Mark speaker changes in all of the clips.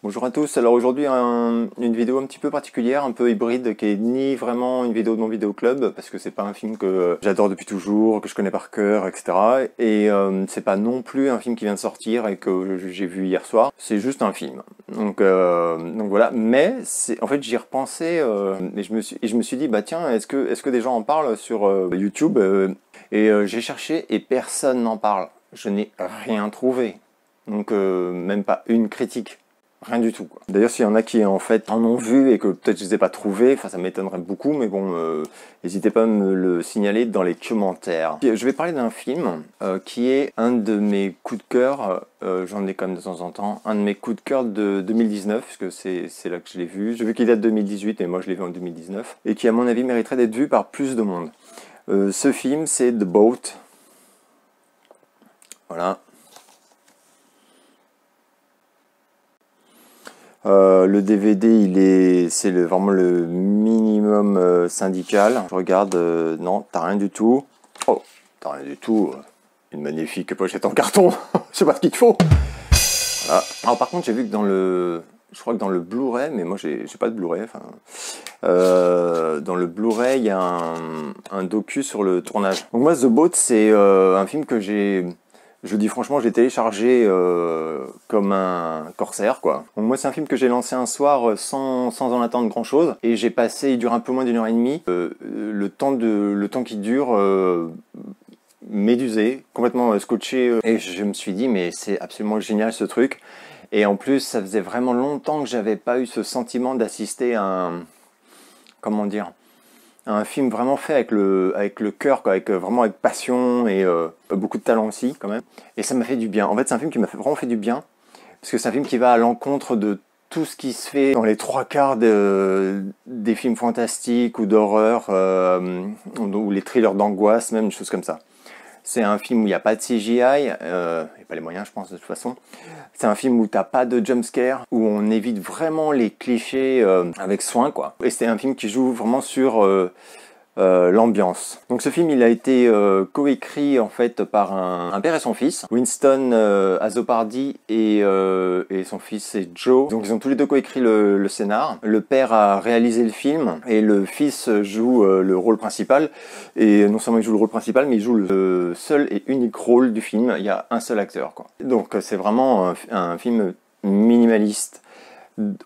Speaker 1: Bonjour à tous, alors aujourd'hui une vidéo un petit peu particulière, un peu hybride, qui est ni vraiment une vidéo de mon vidéo club, parce que c'est pas un film que j'adore depuis toujours, que je connais par cœur, etc. Et c'est pas non plus un film qui vient de sortir et que j'ai vu hier soir, c'est juste un film. Donc voilà, mais en fait j'y repensais et je me suis dit, bah tiens, est-ce que des gens en parlent sur YouTube j'ai cherché et personne n'en parle, je n'ai rien trouvé, donc même pas une critique. Rien du tout, quoi. D'ailleurs, s'il y en a qui en fait en ont vu et que peut-être je les ai pas trouvés, enfin ça m'étonnerait beaucoup, mais bon, n'hésitez pas à me le signaler dans les commentaires. Je vais parler d'un film qui est un de mes coups de cœur, j'en ai quand même de temps en temps, un de mes coups de cœur de 2019, puisque c'est là que je l'ai vu. J'ai vu qu'il date de 2018 et moi je l'ai vu en 2019, et qui à mon avis mériterait d'être vu par plus de monde. Ce film, c'est The Boat. Voilà. Le DVD, c'est vraiment le minimum syndical. Je regarde, non, t'as rien du tout. Oh, t'as rien du tout. Une magnifique pochette en carton. Je sais pas ce qu'il te faut. Voilà. Alors par contre, j'ai vu que je crois que dans le Blu-ray, mais moi j'ai pas de Blu-ray. Enfin, dans le Blu-ray, il y a un docu sur le tournage. Donc moi, The Boat, c'est un film que je vous dis franchement, je l'ai téléchargé comme un corsaire, quoi. Donc moi, c'est un film que j'ai lancé un soir sans en attendre grand-chose. Et il dure un peu moins d'1 heure et demie. Le temps qu'il dure, médusé, complètement scotché. Et je me suis dit, mais c'est absolument génial ce truc. Et en plus, ça faisait vraiment longtemps que j'avais pas eu ce sentiment d'assister à comment dire, un film vraiment fait avec le cœur, quoi, vraiment avec passion et beaucoup de talent aussi quand même. Et ça m'a fait du bien. En fait, c'est un film qui m'a vraiment fait du bien, parce que c'est un film qui va à l'encontre de tout ce qui se fait dans les 3/4 des films fantastiques ou d'horreur, ou les thrillers d'angoisse, même des choses comme ça. C'est un film où il n'y a pas de CGI, il n'y a pas les moyens, je pense, de toute façon. C'est un film où t'as pas de jumpscare, où on évite vraiment les clichés avec soin, quoi. Et c'est un film qui joue vraiment sur l'ambiance. Donc ce film, il a été coécrit en fait par un père et son fils, Winston Azopardi et son fils c'est Joe. Donc ils ont tous les deux coécrit le scénar. Le père a réalisé le film et le fils joue le rôle principal. Et non seulement il joue le rôle principal, mais il joue le seul et unique rôle du film. Il y a un seul acteur, quoi. Donc c'est vraiment un film minimaliste.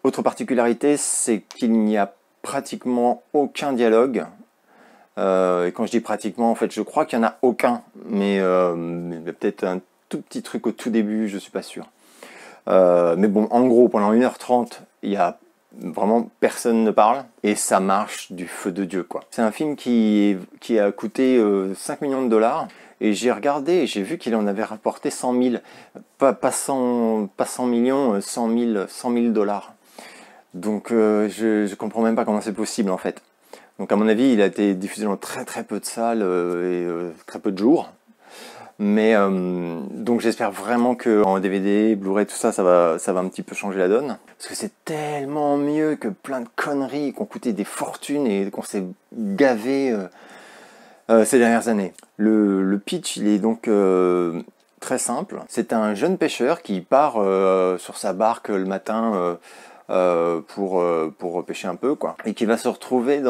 Speaker 1: Autre particularité, c'est qu'il n'y a pratiquement aucun dialogue. Et quand je dis pratiquement, en fait, je crois qu'il n'y en a aucun, mais il y a peut-être un tout petit truc au tout début, je suis pas sûr. Mais bon, en gros, pendant 1h30, il y a vraiment personne ne parle, et ça marche du feu de Dieu, quoi. C'est un film qui a coûté 5 millions de dollars, et j'ai regardé et j'ai vu qu'il en avait rapporté 100 000, pas 100 millions, 100 000 dollars. Donc je comprends même pas comment c'est possible, en fait. Donc à mon avis, il a été diffusé dans très très peu de salles et très peu de jours. Mais donc j'espère vraiment qu'en DVD, Blu-ray, tout ça, ça va un petit peu changer la donne. Parce que c'est tellement mieux que plein de conneries qui ont coûté des fortunes et qu'on s'est gavé ces dernières années. Le pitch, il est donc très simple. C'est un jeune pêcheur qui part sur sa barque le matin pour pêcher un peu, quoi, et qui va se retrouver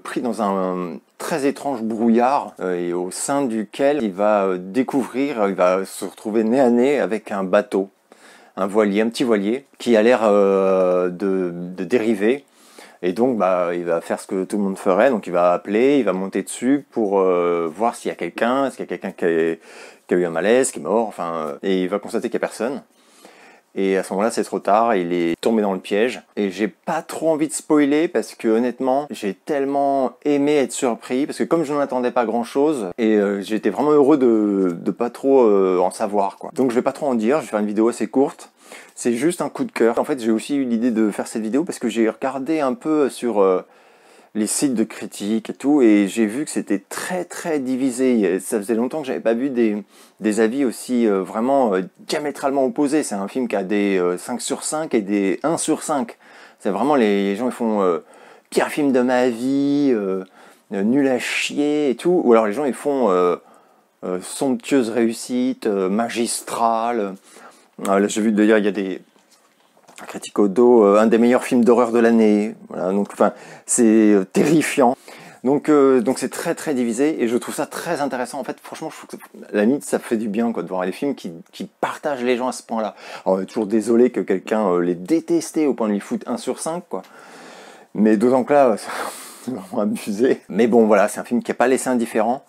Speaker 1: pris dans un très étrange brouillard et au sein duquel il va il va se retrouver nez à nez avec un bateau, un petit voilier qui a l'air de dériver. Et donc, il va faire ce que tout le monde ferait. Donc, il va appeler, il va monter dessus pour voir s'il y a quelqu'un, qui a eu un malaise, qui est mort, enfin, et il va constater qu'il n'y a personne. Et à ce moment-là, c'est trop tard, il est tombé dans le piège. Et j'ai pas trop envie de spoiler parce que honnêtement, j'ai tellement aimé être surpris parce que comme je n'en attendais pas grand-chose, et j'étais vraiment heureux de pas trop en savoir, quoi. Donc je vais pas trop en dire, je vais faire une vidéo assez courte. C'est juste un coup de cœur. En fait, j'ai aussi eu l'idée de faire cette vidéo parce que j'ai regardé un peu sur les sites de critiques et tout, et j'ai vu que c'était très très divisé. Ça faisait longtemps que j'avais pas vu des avis aussi vraiment diamétralement opposés. C'est un film qui a des 5 sur 5 et des 1 sur 5. C'est vraiment les gens ils font pire film de ma vie, nul à chier et tout, ou alors les gens ils font somptueuse réussite, magistrale. Là j'ai vu d'ailleurs il y a critique au dos, un des meilleurs films d'horreur de l'année. Voilà, donc enfin, c'est terrifiant. Donc c'est très très divisé et je trouve ça très intéressant. En fait, franchement, je trouve que à la limite, ça fait du bien quoi, de voir les films qui partagent les gens à ce point-là. Alors, on est toujours désolé que quelqu'un les détestait au point de lui foutre 1 sur 5, quoi. Mais d'autant que là, c'est vraiment abusé. Mais bon, voilà, c'est un film qui n'a pas laissé indifférent.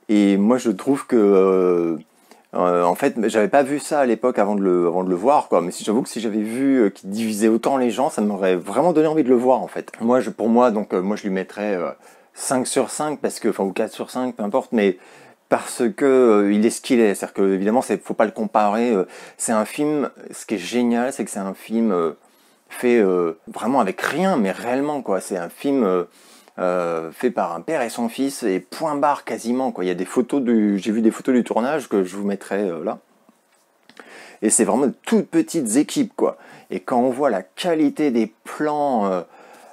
Speaker 1: Et moi, je trouve que en fait, j'avais pas vu ça à l'époque avant de le voir, quoi. Mais j'avoue que si j'avais vu qu'il divisait autant les gens, ça m'aurait vraiment donné envie de le voir, en fait. Moi, pour moi, donc, moi, je lui mettrais 5 sur 5, parce que, enfin, ou 4 sur 5, peu importe, mais parce que il est ce qu'il est. C'est-à-dire que, évidemment, faut pas le comparer. C'est un film, ce qui est génial, c'est que c'est un film fait vraiment avec rien, mais réellement, quoi. C'est un film fait par un père et son fils, et point barre quasiment, quoi. Il y a des photos j'ai vu des photos du tournage que je vous mettrai là. Et c'est vraiment de toutes petites équipes, quoi. Et quand on voit la qualité des plans,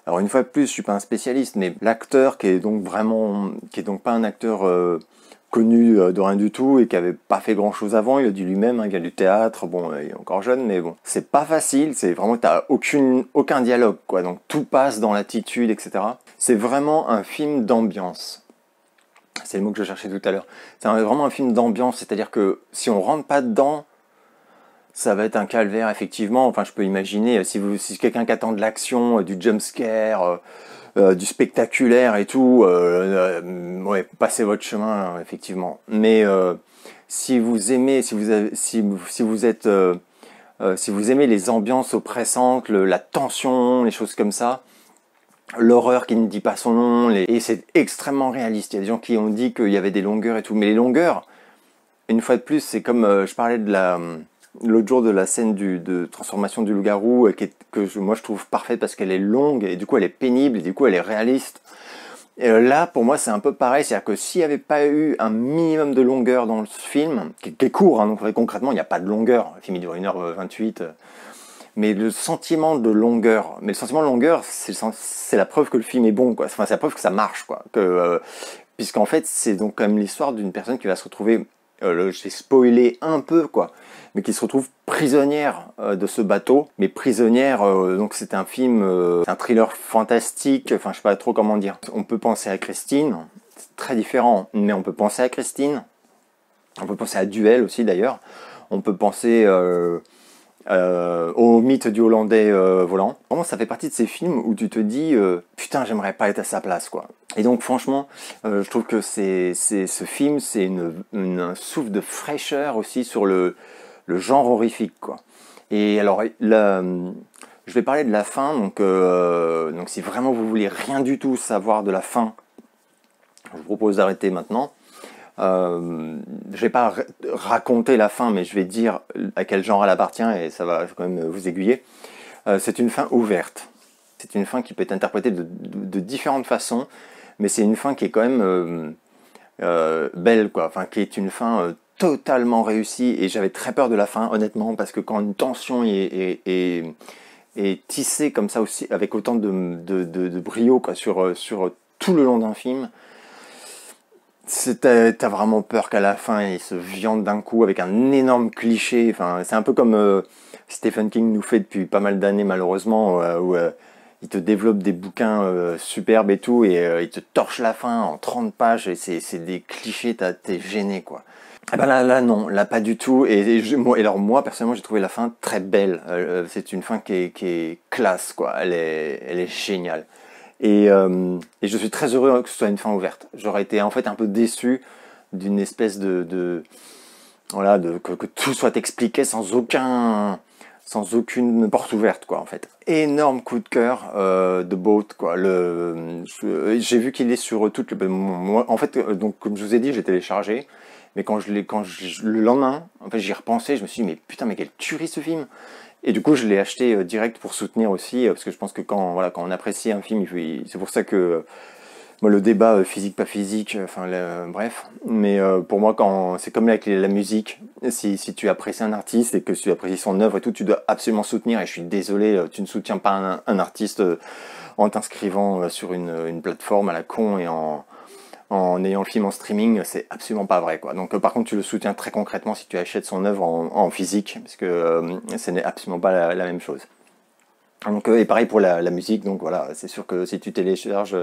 Speaker 1: alors une fois de plus, je suis pas un spécialiste, mais l'acteur qui est donc pas un acteur connu de rien du tout et qui avait pas fait grand chose avant, il a dit lui-même, hein, il vient du théâtre, bon, il est encore jeune, mais bon, c'est pas facile, c'est vraiment, t'as aucun dialogue, quoi, donc tout passe dans l'attitude, etc. C'est vraiment un film d'ambiance. C'est le mot que je cherchais tout à l'heure. C'est vraiment un film d'ambiance, c'est-à-dire que si on rentre pas dedans, ça va être un calvaire, effectivement. Enfin, je peux imaginer, si quelqu'un qui attend de l'action, du jumpscare, du spectaculaire et tout, ouais, passez votre chemin, effectivement. Mais si vous aimez, si vous aimez les ambiances oppressantes, la tension, les choses comme ça, l'horreur qui ne dit pas son nom, et c'est extrêmement réaliste. Il y a des gens qui ont dit qu'il y avait des longueurs et tout, mais les longueurs, une fois de plus, c'est comme je parlais de l'autre jour de la scène de transformation du loup-garou, moi je trouve parfaite parce qu'elle est longue, et du coup elle est pénible, et du coup elle est réaliste. Et là, pour moi, c'est un peu pareil, c'est-à-dire que s'il n'y avait pas eu un minimum de longueur dans le film, qui est court, hein, donc concrètement il n'y a pas de longueur, le film il dure 1h28, mais le sentiment de longueur, c'est la preuve que le film est bon, quoi. Enfin, c'est la preuve que ça marche, quoi. Puisqu'en fait, c'est donc quand même l'histoire d'une personne qui va se retrouver, je vais spoiler un peu, quoi, mais qui se retrouve prisonnière de ce bateau, mais prisonnière, donc c'est un film, un thriller fantastique, enfin je sais pas trop comment dire. On peut penser à Christine, c'est très différent, mais on peut penser à Christine, on peut penser à Duel aussi d'ailleurs, on peut penser au mythe du Hollandais volant. Vraiment, ça fait partie de ces films où tu te dis putain, j'aimerais pas être à sa place, quoi. Et donc franchement, je trouve que ce film, c'est un souffle de fraîcheur aussi sur le genre horrifique, quoi. Et alors là, je vais parler de la fin, donc si vraiment vous voulez rien du tout savoir de la fin, je vous propose d'arrêter maintenant. Je vais pas raconter la fin, mais je vais dire à quel genre elle appartient et ça va quand même vous aiguiller. C'est une fin ouverte. C'est une fin qui peut être interprétée de différentes façons, mais c'est une fin qui est quand même belle, quoi. Enfin, qui est une fin totalement réussie. Et j'avais très peur de la fin, honnêtement, parce que quand une tension est tissée comme ça aussi, avec autant de brio, quoi, sur tout le long d'un film. T'as vraiment peur qu'à la fin il se viande d'un coup avec un énorme cliché. Enfin, c'est un peu comme Stephen King nous fait depuis pas mal d'années malheureusement, où il te développe des bouquins superbes et tout, et il te torche la fin en 30 pages, et c'est des clichés, t'es gêné, quoi. Eh ben là non, là pas du tout. Alors moi personnellement j'ai trouvé la fin très belle. C'est une fin qui est classe, quoi. Elle est géniale. Et je suis très heureux que ce soit une fin ouverte. J'aurais été en fait un peu déçu d'une espèce voilà, que tout soit expliqué sans aucune porte ouverte, quoi, en fait. Énorme coup de cœur de Boat, quoi. J'ai vu qu'il est sur toutes les... Moi, en fait, donc comme je vous ai dit, j'ai téléchargé, mais le lendemain, en fait, j'y repensais, je me suis dit, mais putain, mais quelle tuerie ce film! Et du coup, je l'ai acheté direct pour soutenir aussi, parce que je pense que quand on apprécie un film, c'est pour ça que moi, le débat physique, pas physique, enfin bref. Mais pour moi, c'est comme avec la musique, si tu apprécies un artiste et que tu apprécies son œuvre et tout, tu dois absolument soutenir. Et je suis désolé, tu ne soutiens pas un artiste en t'inscrivant sur une plateforme à la con et en ayant le film en streaming, c'est absolument pas vrai, quoi. Donc par contre tu le soutiens très concrètement si tu achètes son œuvre en physique, parce que ce n'est absolument pas la même chose. Donc, et pareil pour la musique, donc voilà, c'est sûr que si tu télécharges,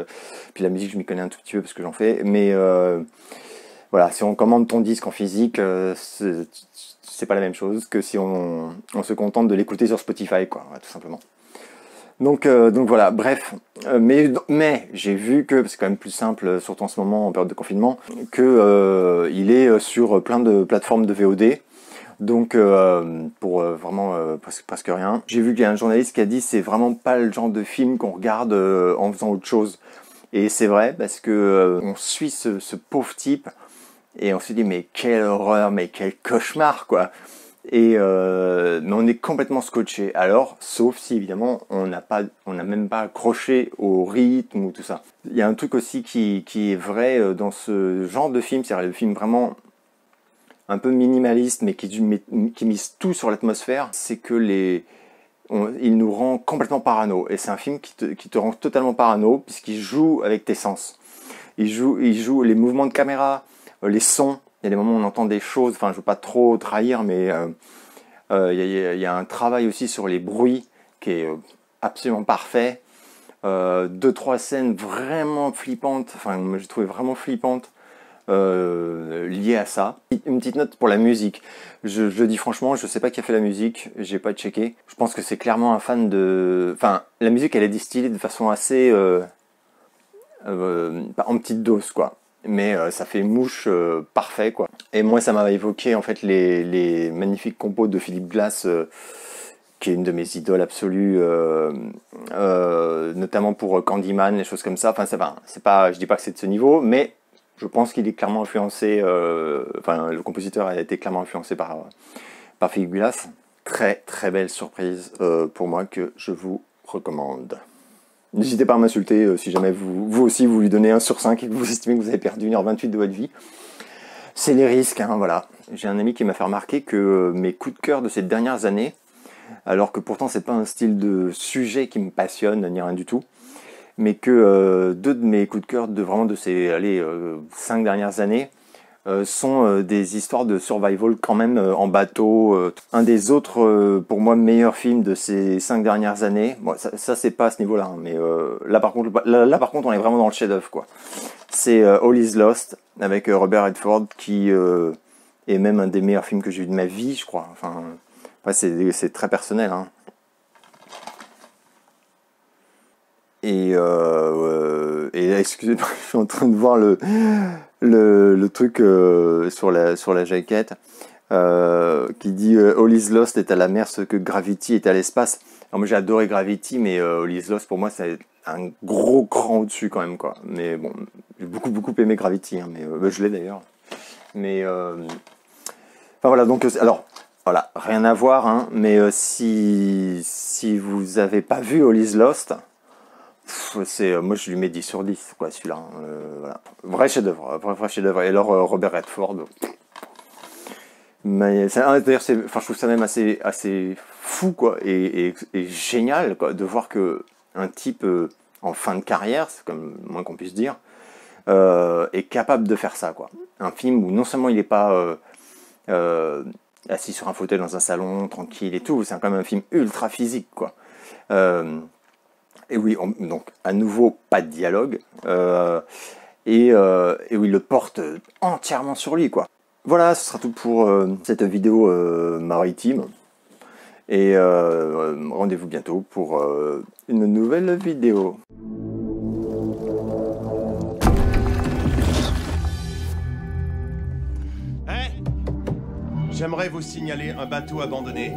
Speaker 1: puis la musique je m'y connais un tout petit peu parce que j'en fais, mais voilà, si on commande ton disque en physique, c'est pas la même chose que si on se contente de l'écouter sur Spotify, quoi, tout simplement. Donc voilà, bref, mais j'ai vu que, c'est quand même plus simple, surtout en ce moment en période de confinement, que il est sur plein de plateformes de VOD. Donc pour vraiment presque rien. J'ai vu qu'il y a un journaliste qui a dit c'est vraiment pas le genre de film qu'on regarde en faisant autre chose. Et c'est vrai parce que on suit ce pauvre type et on se dit mais quelle horreur, mais quel cauchemar quoi. Et mais on est complètement scotché. Alors sauf si évidemment on n'a même pas accroché au rythme ou tout ça. Il y a un truc aussi qui est vrai dans ce genre de film, c'est-à-dire le film vraiment un peu minimaliste, mais qui mise tout sur l'atmosphère, c'est que il nous rend complètement parano. Et c'est un film qui te rend totalement parano, puisqu'il joue avec tes sens. Il joue les mouvements de caméra, les sons. Il y a des moments où on entend des choses, enfin je veux pas trop trahir, mais il y a un travail aussi sur les bruits qui est absolument parfait. 2-3 scènes vraiment flippantes, enfin moi j'ai trouvé vraiment flippantes, lié à ça. Une petite note pour la musique. Je dis franchement, je sais pas qui a fait la musique, j'ai pas checké. Je pense que c'est clairement un fan de... Enfin, la musique elle est distillée de façon assez... en petite dose quoi. Mais ça fait mouche parfait quoi. Et moi ça m'a évoqué en fait les magnifiques compos de Philip Glass, qui est une de mes idoles absolues, notamment pour Candyman, les choses comme ça. Enfin, c'est pas, je dis pas que c'est de ce niveau, mais je pense qu'il est clairement influencé, enfin le compositeur a été clairement influencé par Philip Glass. Très très belle surprise pour moi que je vous recommande. N'hésitez pas à m'insulter si jamais vous aussi vous lui donnez 1 sur 5 et que vous estimez que vous avez perdu 1h28 de votre vie. C'est les risques, hein, voilà. J'ai un ami qui m'a fait remarquer que mes coups de cœur de ces dernières années, alors que pourtant c'est pas un style de sujet qui me passionne ni rien du tout, mais que 2 de mes coups de cœur de ces 5 dernières années sont des histoires de survival quand même en bateau. Un des autres, pour moi, meilleurs films de ces 5 dernières années, bon, ça c'est pas à ce niveau-là, hein, mais là par contre on est vraiment dans le chef-d'œuvre quoi. C'est All Is Lost avec Robert Redford qui est même un des meilleurs films que j'ai vu de ma vie, je crois. Enfin, ouais, c'est très personnel, hein. Et excusez-moi, je suis en train de voir le truc sur la jaquette qui dit All Is Lost est à la mer ce que Gravity est à l'espace. Alors moi j'ai adoré Gravity, mais All Is Lost pour moi c'est un gros cran au-dessus quand même quoi. Mais bon, j'ai beaucoup aimé Gravity, hein, mais je l'ai d'ailleurs. Mais enfin voilà, donc alors voilà, rien à voir, hein, mais si vous avez pas vu All Is Lost, moi je lui mets 10 sur 10 quoi celui-là, hein, voilà. Vrai chef-d'œuvre, vrai chef-d'œuvre. Et alors Robert Redford, mais d'ailleurs je trouve ça même assez fou quoi et génial quoi de voir que un type en fin de carrière, c'est comme moins qu'on puisse dire, est capable de faire ça quoi. Un film où non seulement il n'est pas assis sur un fauteuil dans un salon tranquille et tout, c'est quand même un film ultra physique quoi. Et oui, donc à nouveau pas de dialogue, et où il le porte entièrement sur lui quoi. Voilà, ce sera tout pour cette vidéo maritime, et rendez-vous bientôt pour une nouvelle vidéo.
Speaker 2: J'aimerais vous signaler un bateau abandonné